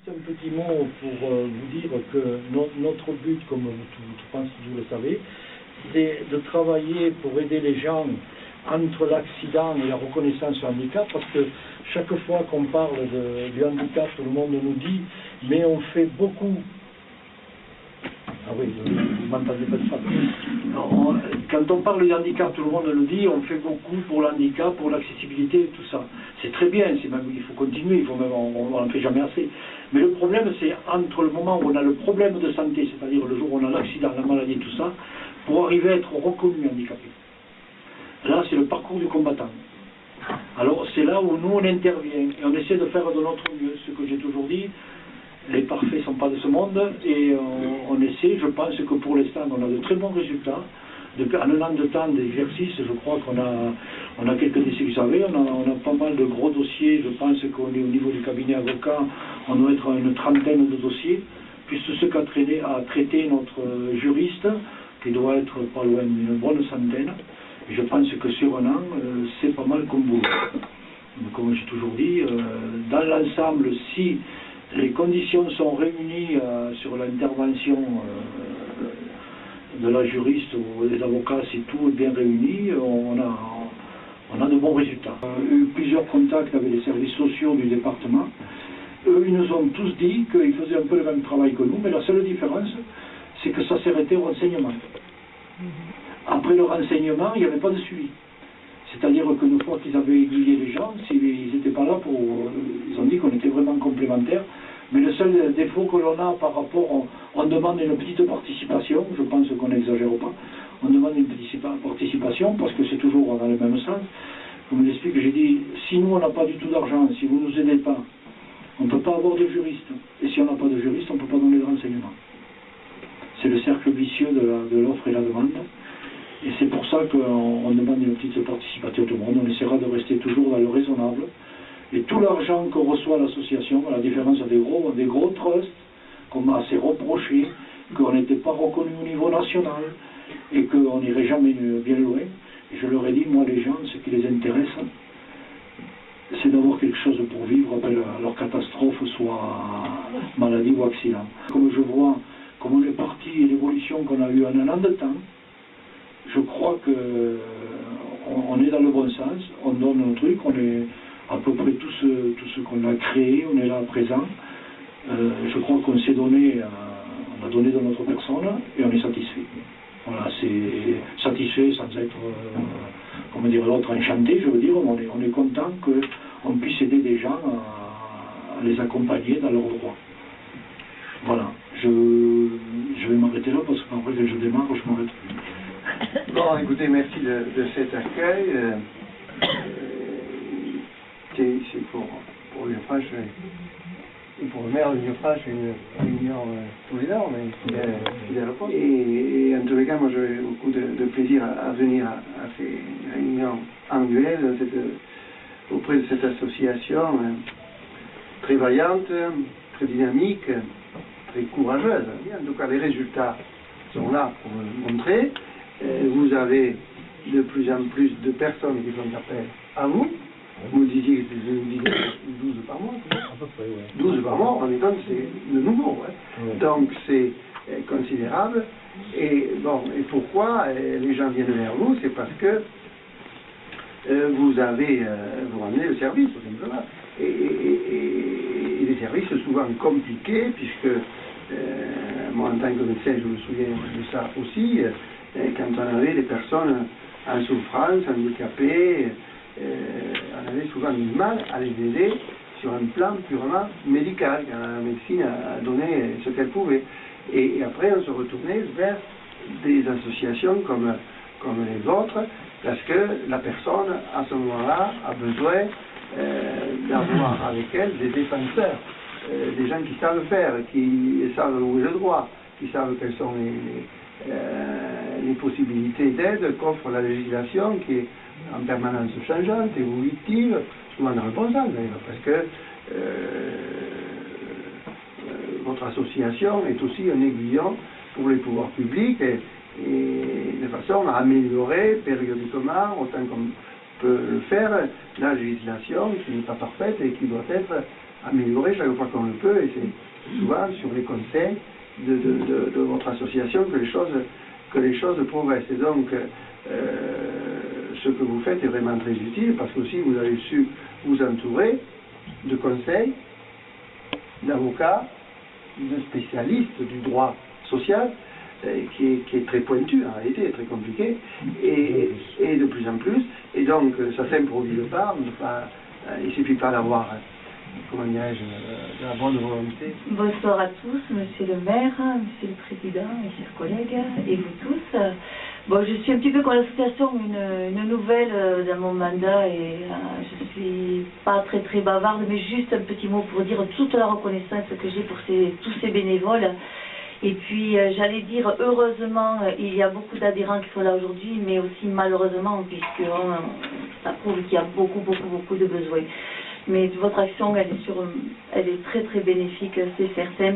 Un petit mot pour vous dire que notre but, comme je pense que vous le savez, c'est de travailler pour aider les gens entre l'accident et la reconnaissance du handicap, parce que chaque fois qu'on parle du handicap, tout le monde nous dit « mais on fait beaucoup ». Ah oui, vous m'entendez pas de ça. Quand on parle du handicap, tout le monde le dit, on fait beaucoup pour le handicap, pour l'accessibilité, tout ça. C'est très bien, même, il faut continuer, on n'en fait jamais assez. Mais le problème, c'est entre le moment où on a le problème de santé, c'est-à-dire le jour où on a l'accident, la maladie, tout ça, pour arriver à être reconnu handicapé. Là, c'est le parcours du combattant. Alors, c'est là où nous, on intervient, et on essaie de faire de notre mieux, ce que j'ai toujours dit. Les parfaits ne sont pas de ce monde, et on essaie, je pense que pour l'instant, on a de très bons résultats. Depuis un an de temps d'exercice, je crois qu'on a quelques décès, vous savez, on a pas mal de gros dossiers. Je pense qu'on est au niveau du cabinet avocat, on doit être à une trentaine de dossiers, plus ce qu'a traité notre juriste, qui doit être pas loin d'une bonne centaine. Et je pense que sur un an, c'est pas mal comme boulot. Comme j'ai toujours dit, dans l'ensemble, si les conditions sont réunies sur l'intervention de la juriste ou des avocats, si tout est bien réuni, on a de bons résultats. On a eu plusieurs contacts avec les services sociaux du département. Eux, ils nous ont tous dit qu'ils faisaient un peu le même travail que nous, mais la seule différence, c'est que ça s'est arrêté au renseignement. Après le renseignement, il n'y avait pas de suivi. C'est-à-dire qu'une fois qu'ils avaient aiguillé les gens, ils n'étaient pas là pour... Ils ont dit qu'on était vraiment complémentaires. Mais le seul défaut que l'on a par rapport... On demande une petite participation, je pense qu'on n'exagère pas. On demande une petite participation parce que c'est toujours dans le même sens. Comme je l'explique, j'ai dit, si nous on n'a pas du tout d'argent, si vous ne nous aidez pas, on ne peut pas avoir de juriste. Et si on n'a pas de juriste, on ne peut pas donner de renseignements. C'est le cercle vicieux de l'offre et la demande. Et c'est pour ça qu'on demande une petite participation à tout le monde. On essaiera de rester toujours dans le raisonnable. Et tout l'argent que reçoit l'association, à la différence des gros trusts, qu'on m'a assez reproché, qu'on n'était pas reconnu au niveau national, et qu'on n'irait jamais bien loin. Et je leur ai dit, moi les gens, ce qui les intéresse, c'est d'avoir quelque chose pour vivre, après leur catastrophe, soit maladie ou accident. Comme je vois comment on est parti et l'évolution qu'on a eue en un an de temps, je crois qu'on est dans le bon sens, on donne un truc, on est à peu près tout ce qu'on a créé, on est là à présent. Je crois qu'on s'est donné, on a donné de notre personne et on est satisfait. Voilà, c'est satisfait sans être, comment dire, l'autre enchanté, je veux dire, on est content qu'on puisse aider des gens à les accompagner dans leurs droits. Voilà, je vais m'arrêter là parce qu'après que je démarre, je m'arrête plus. Bon, écoutez, merci de cet accueil. C'est pour l'UFH et pour le maire de l'UFH, une réunion tous les ans, mais fidèle au poste. Et en tous les cas, moi j'ai beaucoup de plaisir à venir à ces réunions annuelles auprès de cette association très vaillante, très dynamique, très courageuse. En tout cas, les résultats sont là pour le montrer. Vous avez de plus en plus de personnes qui font appel à vous. Vous disiez que c'était 12 par mois, à peu près, ouais. 12 par mois, en même temps, c'est de nouveau. Ouais. Ouais. Donc c'est considérable. Et bon, et pourquoi les gens viennent vers vous? C'est parce que vous ramenez le service, tout simplement. Et des services souvent compliqués, puisque moi, en tant que médecin, je me souviens de ça aussi, quand on avait des personnes en souffrance, handicapées, on avait souvent du mal à les aider sur un plan purement médical, car la médecine a donné ce qu'elle pouvait. Et après, on se retournait vers des associations comme les vôtres, parce que la personne, à ce moment-là, a besoin d'avoir avec elle des défenseurs, des gens qui savent faire, qui savent où est le droit, qui savent quelles sont les possibilités d'aide qu'offre la législation, qui est en permanence changeante, évolutive, souvent dans le bon sens d'ailleurs, parce que votre association est aussi un aiguillon pour les pouvoirs publics et de façon à améliorer périodiquement, autant peut le faire, la législation qui n'est pas parfaite et qui doit être améliorée chaque fois qu'on le peut, et c'est souvent sur les conseils de votre association que les choses progressent. Et donc, ce que vous faites est vraiment très utile, parce que aussi vous avez su vous entourer de conseils, d'avocats, de spécialistes du droit social, qui est très pointu en réalité, très compliqué, et de plus en plus, et donc ça s'improvise pas, il ne suffit pas d'avoir, comment dirais-je, la bonne volonté. Bonsoir à tous, monsieur le maire, monsieur le président, mes chers collègues, et vous tous. Bon, je suis un petit peu comme l'association, une nouvelle dans mon mandat, et je suis pas très bavarde, mais juste un petit mot pour dire toute la reconnaissance que j'ai pour tous ces bénévoles. Et puis, j'allais dire, heureusement, il y a beaucoup d'adhérents qui sont là aujourd'hui, mais aussi malheureusement, puisque ça prouve qu'il y a beaucoup de besoins. Mais votre action, elle est très bénéfique, c'est certain.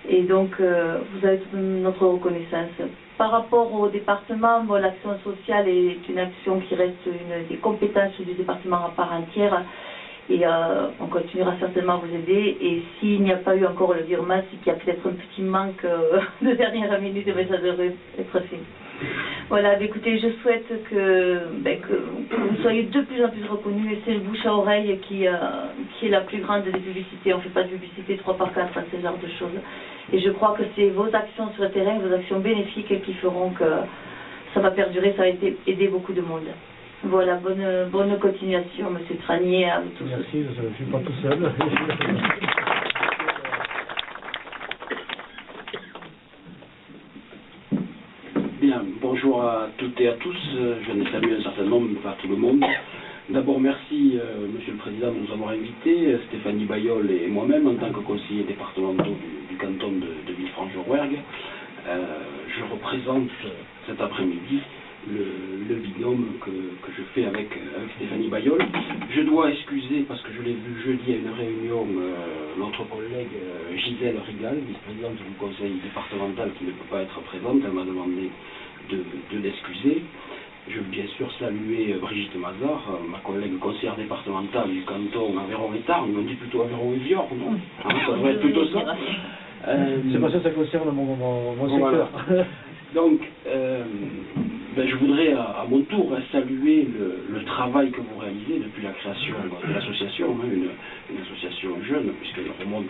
Et donc, vous avez toute notre reconnaissance. Par rapport au département, bon, l'action sociale est une action qui reste une des compétences du département à part entière. Et on continuera certainement à vous aider. Et s'il n'y a pas eu encore le virement, c'est qu'il y a peut-être un petit manque de dernière minute, mais ça devrait être fait. Voilà, écoutez, je souhaite que vous soyez de plus en plus reconnus, et c'est le bouche à oreille qui est la plus grande des publicités. On ne fait pas de publicité 3 par 4 à ce genre de choses. Et je crois que c'est vos actions sur le terrain, vos actions bénéfiques qui feront que ça va perdurer, ça va aider beaucoup de monde. Voilà, bonne continuation, monsieur Tranier, à vous tous. Merci, je ne suis pas tout seul. Bien, bonjour à toutes et à tous. Je viens de saluer un certain nombre, mais pas tout le monde. D'abord, merci, monsieur le président, de nous avoir invités, Stéphanie Bailleul et moi-même, en tant que conseiller départemental du canton de Villefranche-de-Rouergue. Je représente cet après-midi le binôme que je fais avec Stéphanie Bailleul. Je dois excuser, parce que je l'ai vu jeudi à une réunion, notre collègue Gisèle Rigal, vice-présidente du conseil départemental, qui ne peut pas être présente. Elle m'a demandé de l'excuser. Je veux bien sûr saluer Brigitte Mazard, ma collègue conseillère départementale du canton Aveyron-et-Tarn. On dit plutôt Aveyron-et-Viorne, non? Ça devrait être plutôt ça. C'est parce que ça concerne mon secteur. Voilà. Donc, je voudrais à mon tour saluer le travail que vous réalisez depuis la création de l'association, une association jeune, puisqu'elle remonte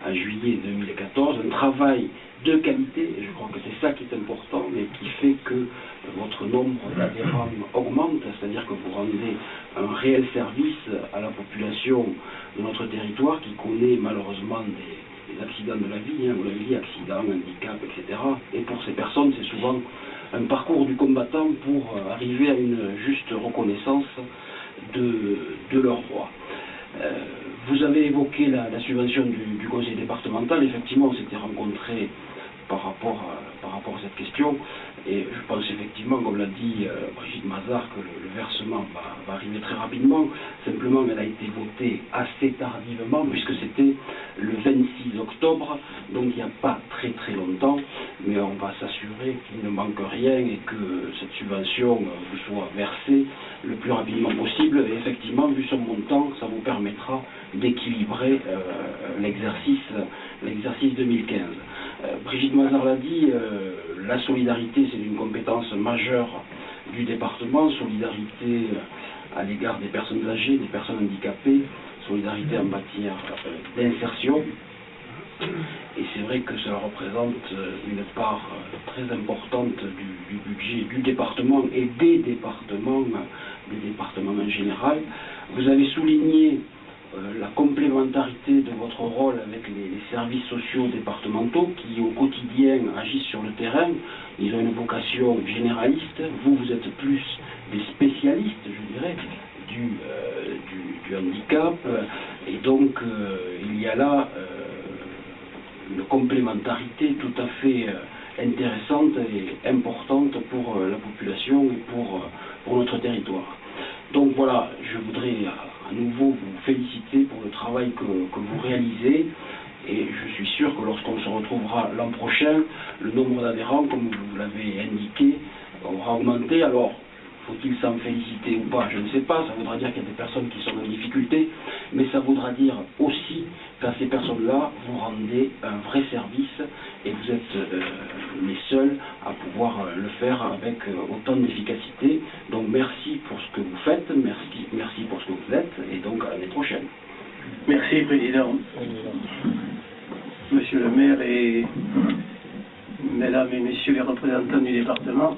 à juillet 2014, un travail de qualité, et je crois que c'est ça qui est important, et qui fait que votre nombre d'adhérents augmente, c'est-à-dire que vous rendez un réel service à la population de notre territoire qui connaît malheureusement des accidents de la vie, vous l'avez dit, accidents, handicap, etc. Et pour ces personnes, c'est souvent un parcours du combattant pour arriver à une juste reconnaissance de leurs droits. Vous avez évoqué la subvention du conseil départemental. Effectivement, on s'était rencontrés par rapport à cette question, et je pense effectivement, comme l'a dit Brigitte Mazard, que le versement va arriver très rapidement. Simplement, elle a été votée assez tardivement, puisque c'était le 26 octobre, donc il n'y a pas très longtemps, mais on va s'assurer qu'il ne manque rien et que cette subvention vous soit versée le plus rapidement possible. Et effectivement, vu son montant, ça vous permettra d'équilibrer l'exercice 2015. Brigitte Mazard l'a dit, la solidarité, c'est une compétence majeure du département. Solidarité à l'égard des personnes âgées, des personnes handicapées, solidarité en matière d'insertion. Et c'est vrai que cela représente une part très importante du budget du département et des départements en général. Vous avez souligné la complémentarité de votre rôle avec les services sociaux départementaux qui au quotidien agissent sur le terrain. Ils ont une vocation généraliste. Vous êtes plus des spécialistes, je dirais, du handicap. Et donc il y a là une complémentarité tout à fait intéressante et importante pour la population et pour notre territoire. Donc voilà, je voudrais à nouveau vous féliciter pour le travail que vous réalisez, et je suis sûr que lorsqu'on se retrouvera l'an prochain, le nombre d'adhérents, comme vous l'avez indiqué, aura augmenté. Alors, faut-il s'en féliciter ou pas, je ne sais pas, ça voudra dire qu'il y a des personnes qui sont en difficulté, mais ça voudra dire aussi qu'à ces personnes-là, vous rendez un vrai service et vous êtes les seuls à pouvoir le faire avec autant d'efficacité. Donc merci pour ce que vous faites, merci pour ce que vous êtes, et donc à l'année prochaine. Merci, Président. Monsieur le maire et Mesdames et Messieurs les représentants du département,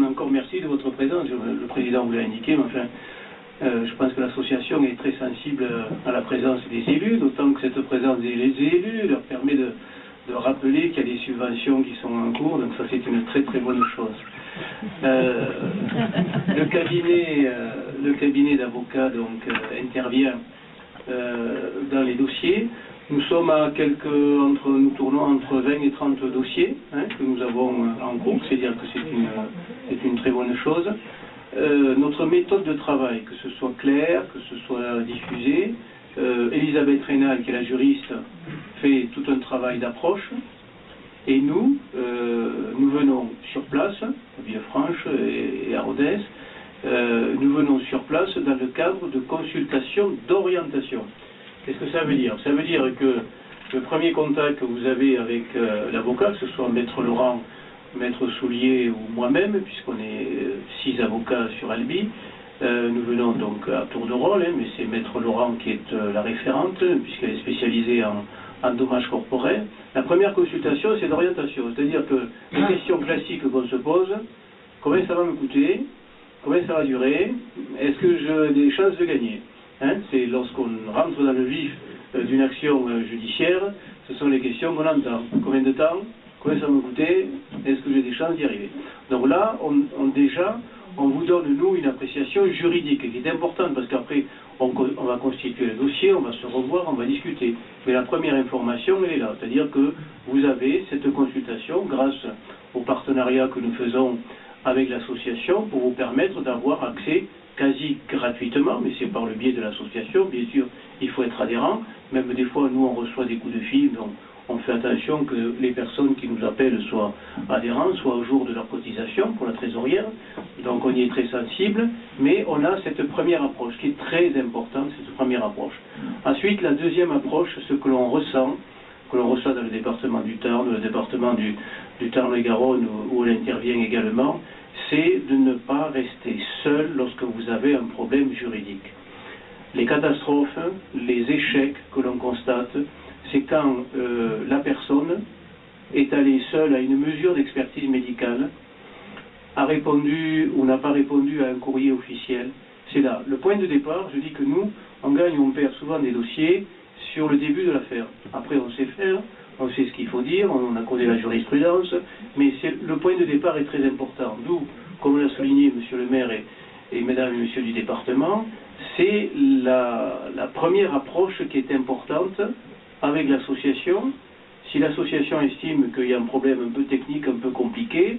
encore merci de votre présence. Le Président vous l'a indiqué, mais enfin, je pense que l'association est très sensible à la présence des élus, d'autant que cette présence des élus leur permet de rappeler qu'il y a des subventions qui sont en cours, donc ça c'est une très très bonne chose. Le cabinet d'avocats donc intervient dans les dossiers. Nous sommes à nous tournons entre 20 et 30 dossiers que nous avons en cours, c'est-à-dire que c'est une très bonne chose. Notre méthode de travail, que ce soit clair, que ce soit diffusé, Elisabeth Rénal, qui est la juriste, fait tout un travail d'approche, et nous venons sur place, à Villefranche et à Rodez, nous venons sur place dans le cadre de consultations d'orientation. Qu'est-ce que ça veut dire? Ça veut dire que le premier contact que vous avez avec l'avocat, que ce soit Maître Laurent, Maître Soulier ou moi-même, puisqu'on est 6 avocats sur Albi, nous venons donc à tour de rôle, mais c'est Maître Laurent qui est la référente, puisqu'elle est spécialisée en dommages corporels. La première consultation, c'est d'orientation, c'est-à-dire que les questions classiques qu'on se pose, combien ça va me coûter, combien ça va durer, est-ce que j'ai des chances de gagner? C'est lorsqu'on rentre dans le vif d'une action judiciaire, ce sont les questions qu'on entend. Combien de temps? Combien ça va me coûter? Est-ce que j'ai des chances d'y arriver? Donc là, on vous donne, nous, une appréciation juridique qui est importante, parce qu'après, on va constituer le dossier, on va se revoir, on va discuter. Mais la première information, elle est là. C'est-à-dire que vous avez cette consultation grâce au partenariat que nous faisons avec l'association pour vous permettre d'avoir accès quasi gratuitement, mais c'est par le biais de l'association. Bien sûr, il faut être adhérent. Même des fois, nous, on reçoit des coups de fil, donc on fait attention que les personnes qui nous appellent soient adhérents, soient au jour de leur cotisation pour la trésorière. Donc on y est très sensible, mais on a cette première approche qui est très importante, cette première approche. Ensuite, la deuxième approche, ce que l'on reçoit dans le département du Tarn, le département du Tarn-et-Garonne où elle intervient également, c'est de ne pas rester seul lorsque vous avez un problème juridique. Les catastrophes, les échecs que l'on constate, c'est quand la personne est allée seule à une mesure d'expertise médicale, a répondu ou n'a pas répondu à un courrier officiel. C'est là. Le point de départ, je dis que nous, on gagne ou on perd souvent des dossiers sur le début de l'affaire. Après, on sait faire, on sait ce qu'il faut dire, on a connaît la jurisprudence, mais le point de départ est très important. D'où, comme l'a souligné Monsieur le maire et Mesdames et Messieurs du département, c'est la première approche qui est importante avec l'association. Si l'association estime qu'il y a un problème un peu technique, un peu compliqué,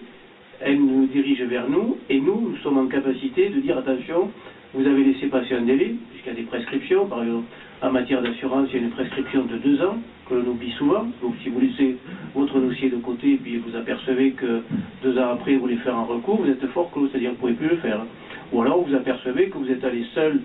elle nous dirige vers nous, et nous sommes en capacité de dire attention, vous avez laissé passer un délai, puisqu'il y a des prescriptions, par exemple en matière d'assurance, il y a une prescription de 2 ans, que l'on oublie souvent, donc si vous laissez votre dossier de côté, et puis vous apercevez que 2 ans après vous voulez faire un recours, vous êtes fort clos, c'est-à-dire que vous ne pouvez plus le faire. Ou alors vous apercevez que vous êtes allé seul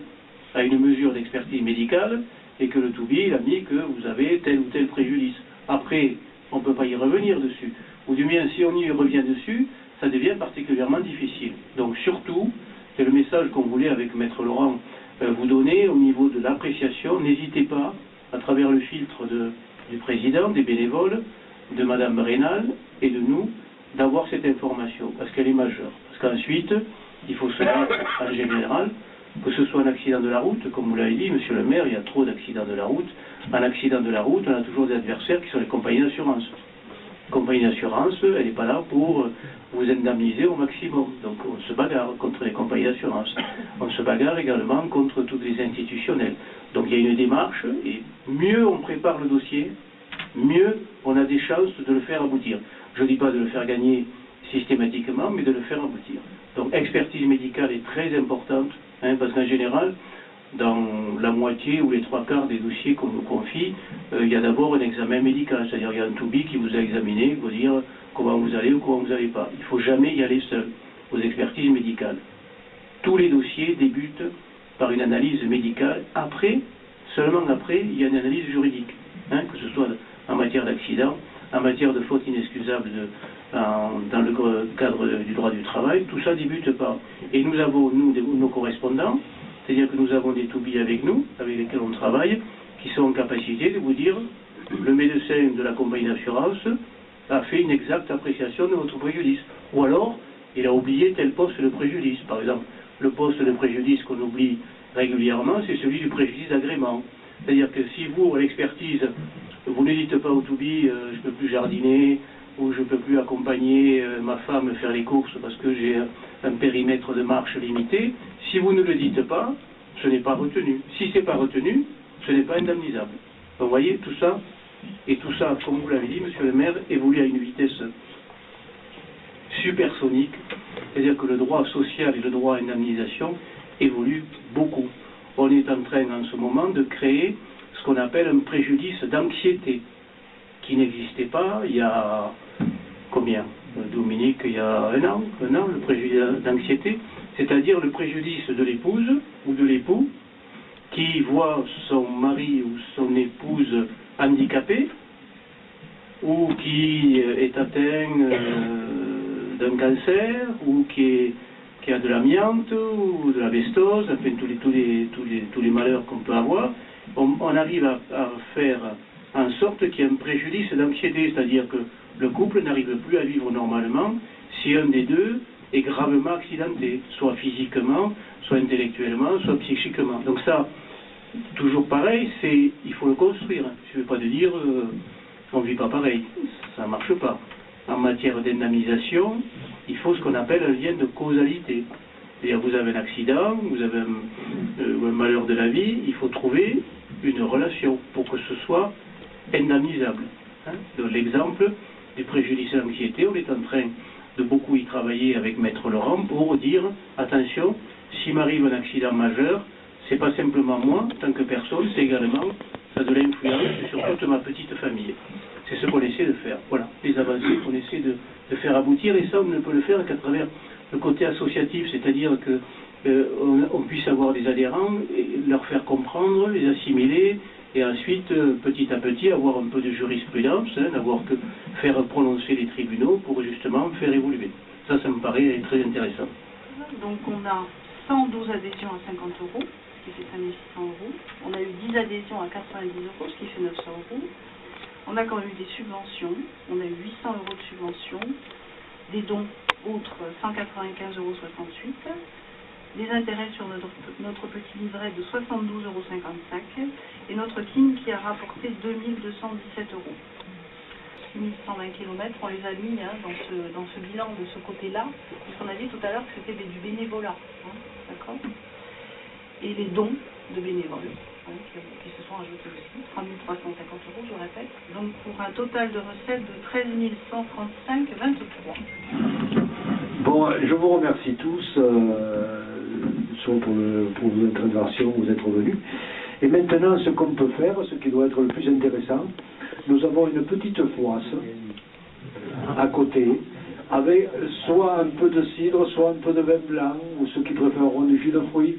à une mesure d'expertise médicale, et que le TOUBI a mis que vous avez tel ou tel préjudice. Après, on ne peut pas y revenir dessus. Ou du moins, si on y revient dessus, ça devient particulièrement difficile. Donc surtout, c'est le message qu'on voulait avec Maître Laurent vous donner au niveau de l'appréciation. N'hésitez pas, à travers le filtre du président, des bénévoles, de Madame Rénal et de nous, d'avoir cette information, parce qu'elle est majeure. Parce qu'ensuite, il faut se battre en général, que ce soit un accident de la route, comme vous l'avez dit, Monsieur le maire, il y a trop d'accidents de la route. Un accident de la route, on a toujours des adversaires qui sont les compagnies d'assurance. La compagnie d'assurance, elle n'est pas là pour vous indemniser au maximum. Donc on se bagarre contre les compagnies d'assurance. On se bagarre également contre toutes les institutionnels. Donc il y a une démarche, et mieux on prépare le dossier, mieux on a des chances de le faire aboutir. Je ne dis pas de le faire gagner systématiquement, mais de le faire aboutir. Donc expertise médicale est très importante, parce qu'en général, dans la moitié ou les 3/4 des dossiers qu'on nous confie, il y a d'abord un examen médical, c'est-à-dire il y a un TOUBI qui vous a examiné, qui vous dire comment vous allez ou comment vous n'allez pas. Il ne faut jamais y aller seul aux expertises médicales. tous les dossiers débutent par une analyse médicale. Après, seulement après, il y a une analyse juridique, hein, que ce soit en matière d'accident, en matière de faute inexcusable dans le cadre du droit du travail. Tout ça débute par... Et nous avons, nous, nos correspondants, c'est-à-dire que nous avons des to-be avec nous, avec lesquels on travaille, qui sont en capacité de vous dire le médecin de la compagnie d'assurance a fait une exacte appréciation de votre préjudice. Ou alors, il a oublié tel poste de préjudice. Par exemple, le poste de préjudice qu'on oublie régulièrement, c'est celui du préjudice d'agrément. C'est-à-dire que si vous, à l'expertise, vous ne dites pas au to-be je ne peux plus jardiner, ou je ne peux plus accompagner ma femme faire les courses parce que j'ai un périmètre de marche limité, si vous ne le dites pas, ce n'est pas retenu. Si ce n'est pas retenu, ce n'est pas indemnisable. Donc, vous voyez, tout ça, et tout ça, comme vous l'avez dit, monsieur le maire, évolue à une vitesse supersonique, c'est-à-dire que le droit social et le droit à indemnisation évoluent beaucoup. On est en train, en ce moment, de créer ce qu'on appelle un préjudice d'anxiété, qui n'existait pas il y a combien, Dominique, il y a un an, le préjudice d'anxiété, c'est-à-dire le préjudice de l'épouse ou de l'époux qui voit son mari ou son épouse handicapé ou qui est atteint d'un cancer ou qui a de l'amiante ou de la bestose, enfin tous les malheurs qu'on peut avoir, on arrive à faire en sorte qu'il y ait un préjudice d'anxiété, c'est-à-dire que le couple n'arrive plus à vivre normalement si un des deux est gravement accidenté, soit physiquement, soit intellectuellement, soit psychiquement. Donc ça, toujours pareil, il faut le construire. Je ne veux pas te dire on ne vit pas pareil, ça ne marche pas. En matière d'indemnisation, il faut ce qu'on appelle un lien de causalité. C'est-à-dire vous avez un accident, vous avez un malheur de la vie, il faut trouver une relation pour que ce soit indemnisable. Hein. Donc l'exemple du préjudice d'anxiété, on est en train de beaucoup y travailler avec Maître Laurent pour dire, attention, s'il m'arrive un accident majeur, c'est pas simplement moi, en tant que personne, c'est également, ça a de l'influence sur toute ma petite famille. C'est ce qu'on essaie de faire. Voilà, les avancées qu'on essaie de faire aboutir, et ça on ne peut le faire qu'à travers le côté associatif, c'est-à-dire que on puisse avoir des adhérents, et leur faire comprendre, les assimiler, et ensuite, petit à petit, avoir un peu de jurisprudence, hein, n'avoir que faire prononcer les tribunaux pour justement faire évoluer. Ça me paraît très intéressant. Donc on a 112 adhésions à 50 €, ce qui fait 5 600 €. On a eu 10 adhésions à 90 €, ce qui fait 900 €. On a quand même eu des subventions. On a eu 800 € de subventions, des dons autres 195,68 €, des intérêts sur notre petit livret de 72,55 € et notre KIN qui a rapporté 2217 €. 6120 km, on les a mis dans ce bilan de ce côté-là, puisqu'on a dit tout à l'heure que c'était du bénévolat, hein, d'accord. Et les dons de bénévoles qui se sont ajoutés aussi, 3350 €, je répète, donc pour un total de recettes de 13 135,23 €. Bon, je vous remercie tous pour vos interventions, vous êtes revenus. Et maintenant, ce qu'on peut faire, ce qui doit être le plus intéressant, nous avons une petite foisse à côté, avec soit un peu de cidre, soit un peu de vin blanc, ou ceux qui préfèreront du jus de fruits,